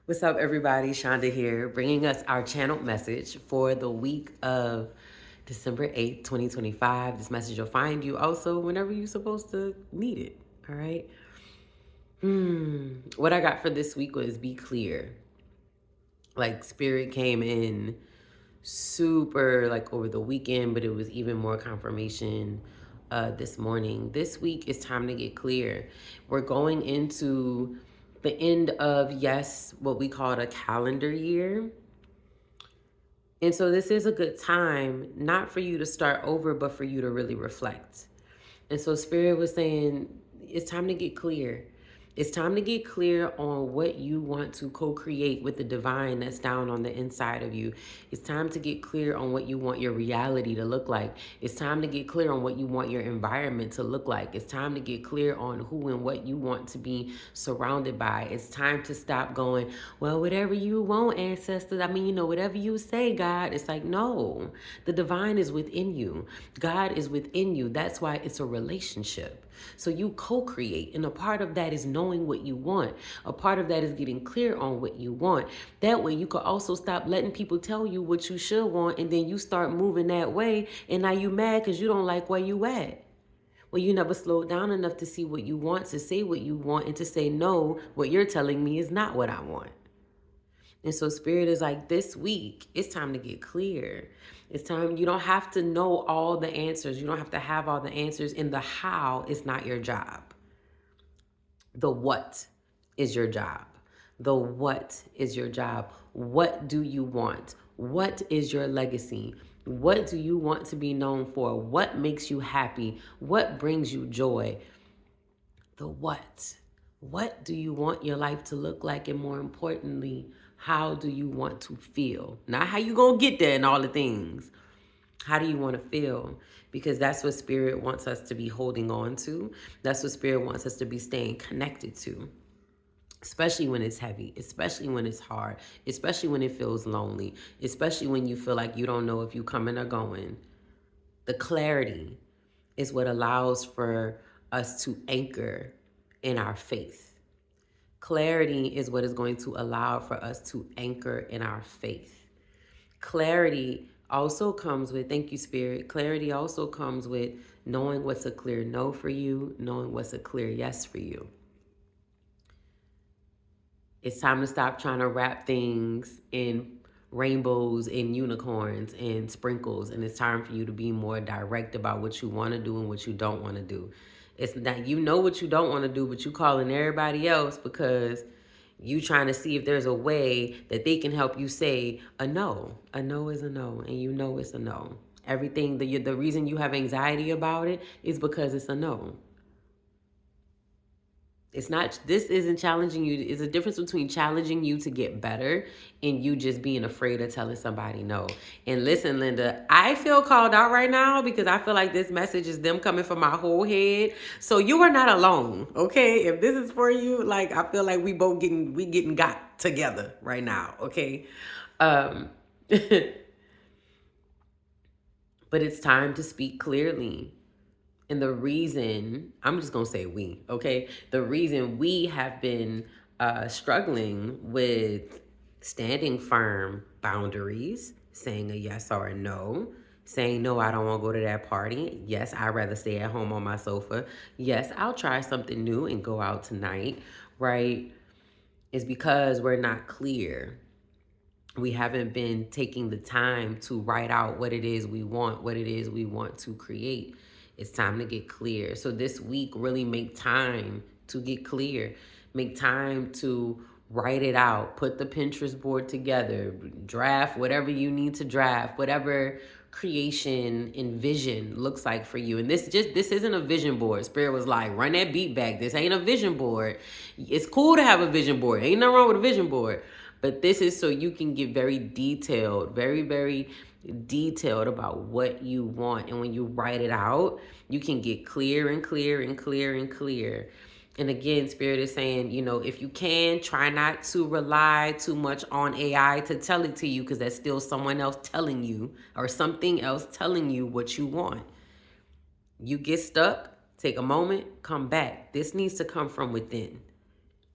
What's up, everybody? Shonda here, bringing us our channeled message for the week of December 8th, 2025. This message will find you also whenever you're supposed to need it. All right. What I got for this week was be clear. Like, spirit came in super like over the weekend, but it was even more confirmation this morning. This week it's time to get clear. We're going into the end of, yes, what we call a calendar year. And so this is a good time, not for you to start over, but for you to really reflect. And so Spirit was saying, it's time to get clear. It's time to get clear on what you want to co-create with the divine that's down on the inside of you. It's time to get clear on what you want your reality to look like. It's time to get clear on what you want your environment to look like. It's time to get clear on who and what you want to be surrounded by. It's time to stop going, well, whatever you want, ancestors. I mean, whatever you say, God. It's like, no, the divine is within you. God is within you. That's why it's a relationship. So you co-create, and a part of that is knowing what you want. A part of that is getting clear on what you want. That way you could also stop letting people tell you what you should want, and then you start moving that way, and now you mad because you don't like where you at. Well, you never slowed down enough to see what you want, to say what you want, and to say, no, what you're telling me is not what I want. And so Spirit is like, this week, it's time to get clear. It's time. You don't have to know all the answers. You don't have to have all the answers. And the how is not your job. The what is your job. The what is your job. What do you want? What is your legacy? What do you want to be known for? What makes you happy? What brings you joy? The what. What do you want your life to look like? And more importantly, how do you want to feel? Not how you gonna get there and all the things. How do you want to feel? Because that's what Spirit wants us to be holding on to. That's what Spirit wants us to be staying connected to. Especially when it's heavy, especially when it's hard, especially when it feels lonely, especially when you feel like you don't know if you're coming or going. The clarity is what allows for us to anchor in our faith. Clarity is what is going to allow for us to anchor in our faith. Clarity also comes with, thank you, Spirit. Clarity also comes with knowing what's a clear no for you, knowing what's a clear yes for you. It's time to stop trying to wrap things in rainbows and unicorns and sprinkles. And it's time for you to be more direct about what you want to do and what you don't want to do. It's not, you know what you don't want to do, but you calling everybody else because you trying to see if there's a way that they can help you say a no. A no is a no, and you know it's a no. Everything, the reason you have anxiety about it is because it's a no. It's not, this isn't challenging you. It's a difference between challenging you to get better and you just being afraid of telling somebody no. And listen, Linda, I feel called out right now because I feel like this message is them coming from my whole head. So you are not alone, okay? If this is for you, like, I feel like we getting got together right now, okay? But it's time to speak clearly. And the reason, I'm just going to say we, okay? The reason we have been struggling with standing firm boundaries, saying a yes or a no, saying, no, I don't want to go to that party. Yes, I'd rather stay at home on my sofa. Yes, I'll try something new and go out tonight, right? Is because we're not clear. We haven't been taking the time to write out what it is we want, what it is we want to create. It's time to get clear. So this week, really make time to get clear. Make time to write it out. Put the Pinterest board together. Draft whatever you need to draft, whatever creation and vision looks like for you. And this isn't a vision board. Spirit was like, run that beat back. This ain't a vision board. It's cool to have a vision board. Ain't nothing wrong with a vision board. But this is so you can get very detailed, very, very detailed about what you want. And when you write it out, you can get clear and clear and clear and clear. And again, Spirit is saying, if you can, try not to rely too much on AI to tell it to you, because that's still someone else telling you or something else telling you what you want. You get stuck, take a moment, come back. This needs to come from within.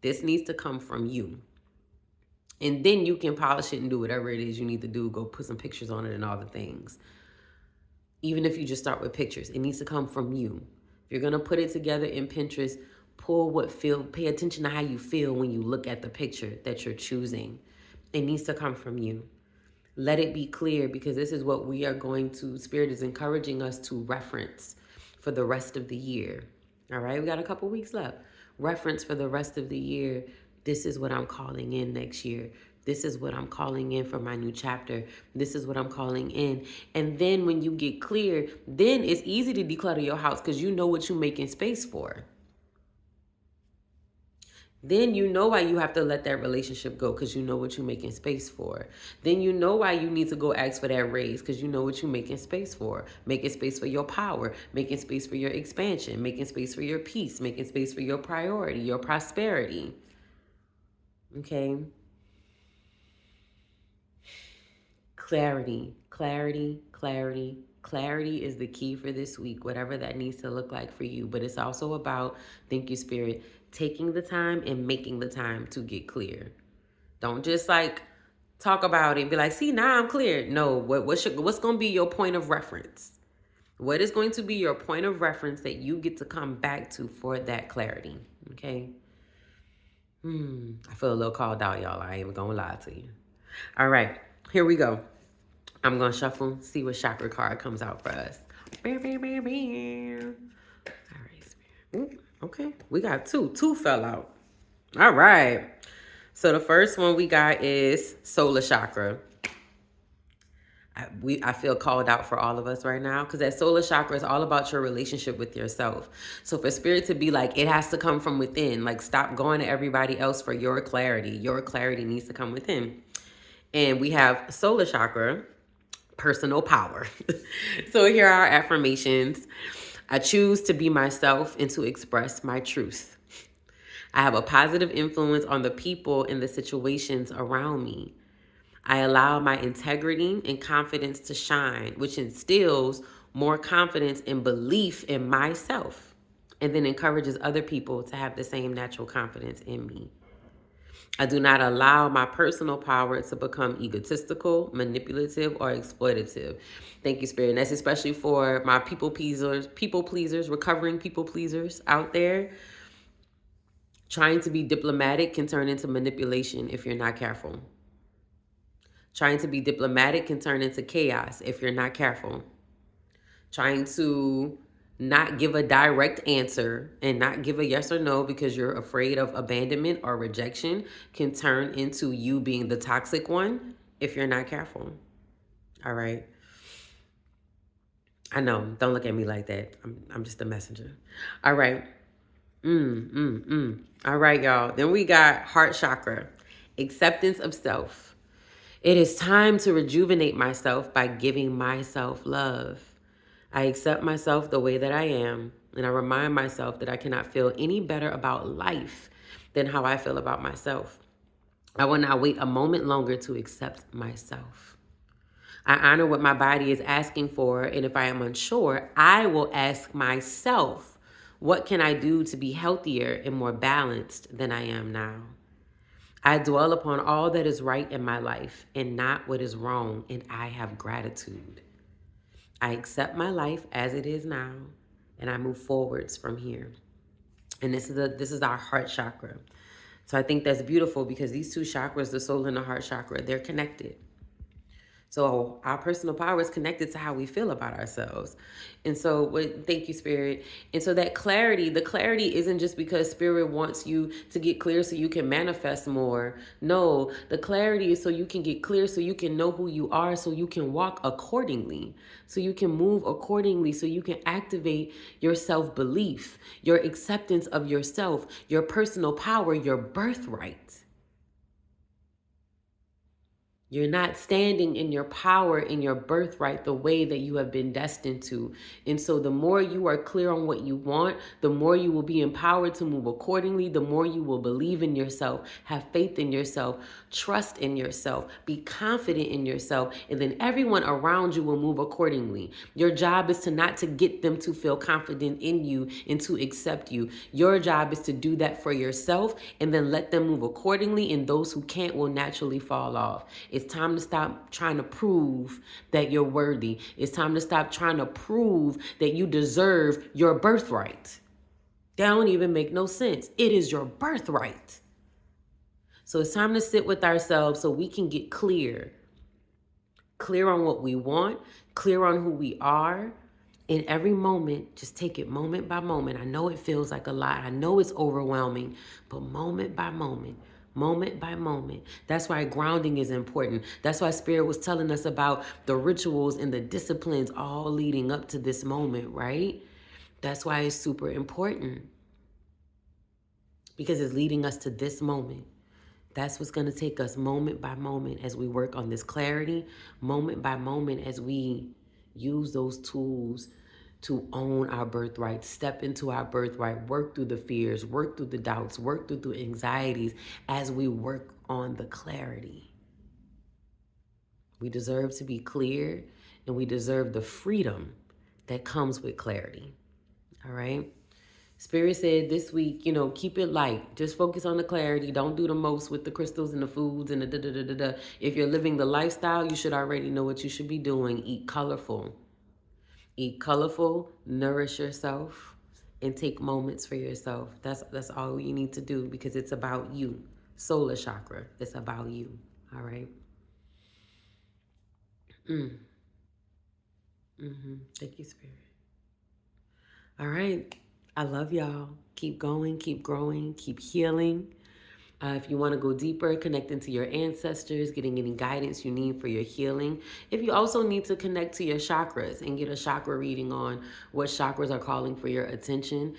This needs to come from you. And then you can polish it and do whatever it is you need to do. Go put some pictures on it and all the things. Even if you just start with pictures, it needs to come from you. If you're going to put it together in Pinterest, pay attention to how you feel when you look at the picture that you're choosing. It needs to come from you. Let it be clear, because this is what we are going to, Spirit is encouraging us to reference for the rest of the year. All right, we got a couple weeks left. Reference for the rest of the year. This is what I'm calling in next year. This is what I'm calling in for my new chapter. This is what I'm calling in. And then when you get clear, then it's easy to declutter your house because you know what you're making space for. Then you know why you have to let that relationship go, because you know what you're making space for. Then you know why you need to go ask for that raise, because you know what you're making space for. Making space for your power, making space for your expansion, making space for your peace, making space for your priority, your prosperity. Okay? Clarity, clarity, clarity. Clarity is the key for this week, whatever that needs to look like for you. But it's also about, thank you, Spirit, taking the time and making the time to get clear. Don't just like talk about it and be like, see, now I'm clear. No, what's going to be your point of reference? What is going to be your point of reference that you get to come back to for that clarity? Okay? I feel a little called out, y'all. I ain't even going to lie to you. All right, here we go. I'm going to shuffle, see what chakra card comes out for us. All right. Ooh, okay, we got two. Two fell out. All right. So the first one we got is solar chakra. I feel called out for all of us right now, because that solar chakra is all about your relationship with yourself. So for Spirit to be like, it has to come from within. Like, stop going to everybody else for your clarity. Your clarity needs to come within. And we have solar chakra, personal power. So here are our affirmations. I choose to be myself and to express my truth. I have a positive influence on the people and the situations around me. I allow my integrity and confidence to shine, which instills more confidence and belief in myself, and then encourages other people to have the same natural confidence in me. I do not allow my personal power to become egotistical, manipulative, or exploitative. Thank you, Spirit. And that's especially for my people pleasers, recovering people pleasers out there. Trying to be diplomatic can turn into manipulation if you're not careful. Trying to be diplomatic can turn into chaos if you're not careful. Trying to not give a direct answer and not give a yes or no because you're afraid of abandonment or rejection can turn into you being the toxic one if you're not careful. All right. I know. Don't look at me like that. I'm just a messenger. All right. All right, y'all. Then we got heart chakra, acceptance of self. It is time to rejuvenate myself by giving myself love. I accept myself the way that I am, and I remind myself that I cannot feel any better about life than how I feel about myself. I will not wait a moment longer to accept myself. I honor what my body is asking for, and if I am unsure, I will ask myself, what can I do to be healthier and more balanced than I am now? I dwell upon all that is right in my life and not what is wrong, and I have gratitude. I accept my life as it is now, and I move forwards from here. And this is our heart chakra. So I think that's beautiful because these two chakras, the soul and the heart chakra, they're connected. So our personal power is connected to how we feel about ourselves. And so thank you, Spirit. And so that clarity, the clarity isn't just because Spirit wants you to get clear so you can manifest more. No, the clarity is so you can get clear, so you can know who you are, so you can walk accordingly, so you can move accordingly, so you can activate your self-belief, your acceptance of yourself, your personal power, your birthright. You're not standing in your power, in your birthright, the way that you have been destined to. And so the more you are clear on what you want, the more you will be empowered to move accordingly, the more you will believe in yourself, have faith in yourself, trust in yourself, be confident in yourself, and then everyone around you will move accordingly. Your job is to not to get them to feel confident in you and to accept you. Your job is to do that for yourself and then let them move accordingly, and those who can't will naturally fall off. It's time to stop trying to prove that you're worthy. It's time to stop trying to prove that you deserve your birthright. That don't even make no sense. It is your birthright. So it's time to sit with ourselves so we can get clear on what we want, clear on who we are. In every moment, just take it moment by moment. I know it feels like a lot. I know it's overwhelming, but moment by moment, moment by moment. That's why grounding is important. That's why Spirit was telling us about the rituals and the disciplines all leading up to this moment, right? That's why it's super important, because it's leading us to this moment. That's what's going to take us moment by moment as we work on this clarity, moment by moment as we use those tools to own our birthright, step into our birthright, work through the fears, work through the doubts, work through the anxieties as we work on the clarity. We deserve to be clear, and we deserve the freedom that comes with clarity. All right? Spirit said this week, keep it light. Just focus on the clarity. Don't do the most with the crystals and the foods and the da-da-da-da-da. If you're living the lifestyle, you should already know what you should be doing. Eat colorful. Eat colorful, nourish yourself, and take moments for yourself. That's all you need to do, because it's about you. Solar chakra, it's about you. All right? Thank you, Spirit. All right. I love y'all. Keep going, keep growing, keep healing. If you want to go deeper, connecting to your ancestors, getting any guidance you need for your healing. If you also need to connect to your chakras and get a chakra reading on what chakras are calling for your attention,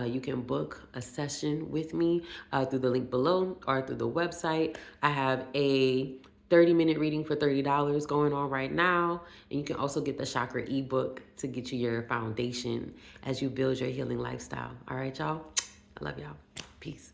you can book a session with me through the link below or through the website. I have a 30-minute reading for $30 going on right now. And you can also get the chakra ebook to get you your foundation as you build your healing lifestyle. All right, y'all? I love y'all. Peace.